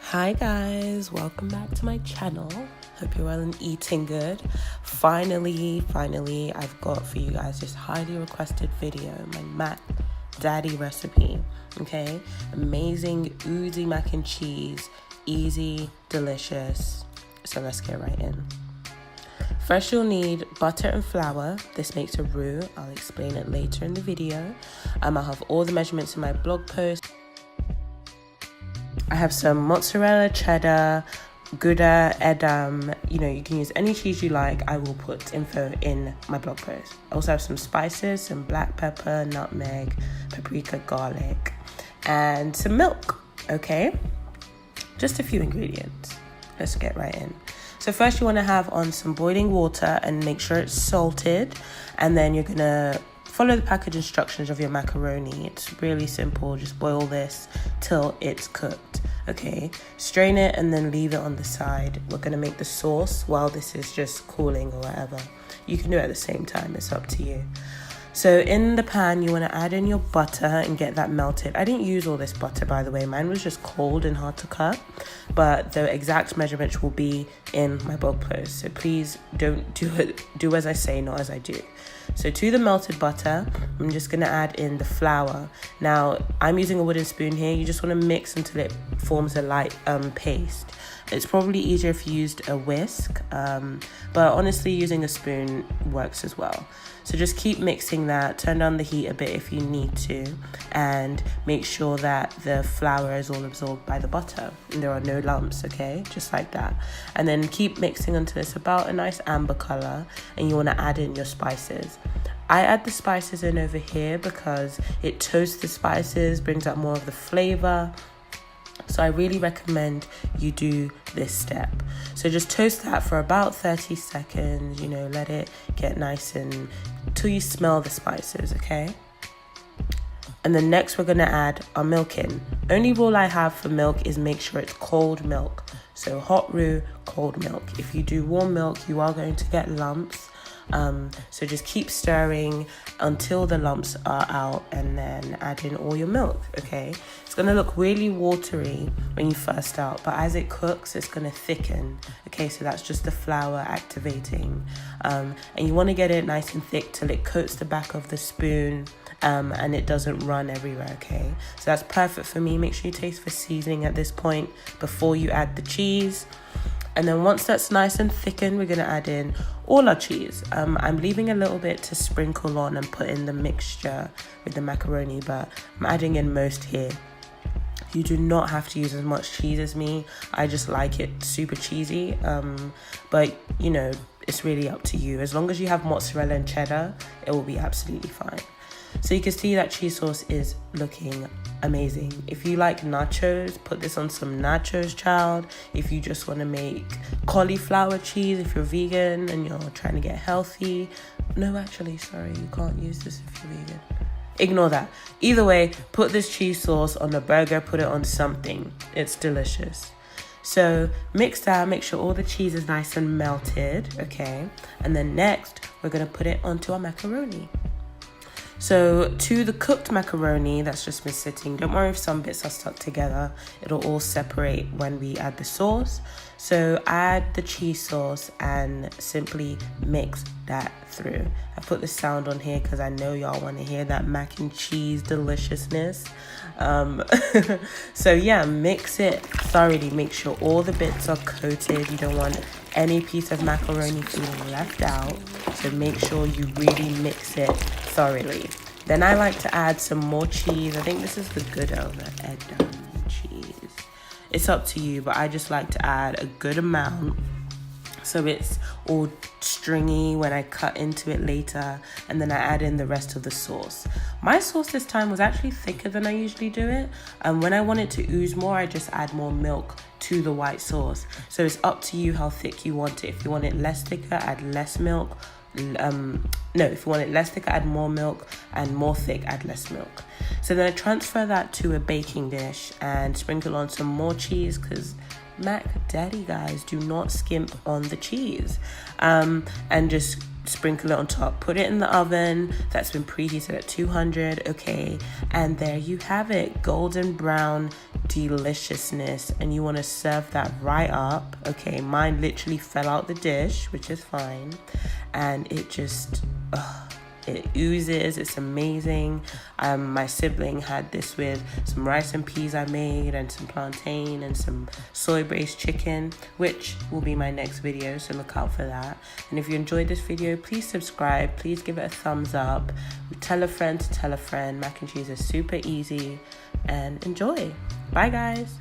Hi guys, welcome back to my channel. Hope you're well and eating good. Finally, I've got for you guys this highly requested video, my Mac Daddy recipe. Okay, amazing oozy mac and cheese, easy, delicious. So let's get right in. First, you'll need butter and flour. This makes a roux. I'll explain it later in the video. I'll have all the measurements in my blog post. I have some mozzarella, cheddar, Gouda, Edam. You can use any cheese you like. I will put info in my blog post. I also have some spices, some black pepper, nutmeg, paprika, garlic, and some milk. Okay, just a few ingredients. Let's get right in. So first you want to have on some boiling water and make sure it's salted, and then you're gonna follow the package instructions of your macaroni. It's really simple. Just boil this till it's cooked. Okay, strain it and then leave it on the side. We're gonna make the sauce while this is just cooling or whatever. You can do it at the same time, it's up to you. So in the pan, you want to add in your butter and get that melted. I didn't use all this butter, by the way. Mine was just cold and hard to cut, but the exact measurements will be in my blog post. So please don't do as I say, not as I do. So to the melted butter, I'm just going to add in the flour. Now, I'm using a wooden spoon here. You just want to mix until it forms a light paste. It's probably easier if you used a whisk, but honestly, using a spoon works as well. So just keep mixing that, turn down the heat a bit if you need to, and make sure that the flour is all absorbed by the butter and there are no lumps, okay? Just like that. And then keep mixing until it's about a nice amber color, and you want to add in your spices. I add the spices in over here because it toasts the spices, brings out more of the flavor. So I really recommend you do this step. So just toast that for about 30 seconds, let it get nice and till you smell the spices, okay? And then next we're gonna add our milk in. Only rule I have for milk is make sure it's cold milk. So hot roux, cold milk. If you do warm milk, you are going to get lumps. So just keep stirring until the lumps are out, and then add in all your milk, okay? It's gonna look really watery when you first start, but as it cooks, it's gonna thicken, okay? So that's just the flour activating. And you wanna get it nice and thick till it coats the back of the spoon, and it doesn't run everywhere, okay? So that's perfect for me. Make sure you taste for seasoning at this point before you add the cheese. And then once that's nice and thickened, we're gonna add in all our cheese. I'm leaving a little bit to sprinkle on and put in the mixture with the macaroni, but I'm adding in most here. You do not have to use as much cheese as me. I just like it super cheesy, but it's really up to you. As long as you have mozzarella and cheddar, it will be absolutely fine. So you can see that cheese sauce is looking amazing. If you like nachos, put this on some nachos, child. If you just want to make cauliflower cheese, if you're vegan and you're trying to get healthy. No, actually, sorry, you can't use this if you're vegan. Ignore that. Either way, put this cheese sauce on a burger, put it on something. It's delicious. So mix that, make sure all the cheese is nice and melted, okay? And then next, we're gonna put it onto our macaroni. So to the cooked macaroni that's just been sitting, don't worry if some bits are stuck together. It'll all separate when we add the sauce. So add the cheese sauce and simply mix that through. I put the sound on here because I know y'all want to hear that mac and cheese deliciousness. So yeah, mix it thoroughly. Make sure all the bits are coated. You don't want any piece of macaroni feeling left out. So make sure you really mix it thoroughly. Then I like to add some more cheese. I think this is the Gouda, the Edam cheese. It's up to you, but I just like to add a good amount so it's all stringy when I cut into it later, and then I add in the rest of the sauce. My sauce this time was actually thicker than I usually do it, and when I want it to ooze more, I just add more milk to the white sauce. So it's up to you how thick you want it. If you want it less thicker, add less milk. If you want it less thick, add more milk, and more thick, add less milk. So then I transfer that to a baking dish and sprinkle on some more cheese, because Mac Daddy guys do not skimp on the cheese, and just sprinkle it on top, put it in the oven that's been preheated at 200. Okay, and there you have it, golden brown deliciousness. And you want to serve that right up. Okay, mine literally fell out the dish, which is fine, and it just it oozes. It's amazing. My sibling had this with some rice and peas I made, and some plantain, and some soy braised chicken, which will be my next video, so look out for that. And if you enjoyed this video, please subscribe, please give it a thumbs up, tell a friend to tell a friend. Mac and cheese is super easy, and enjoy. Bye guys.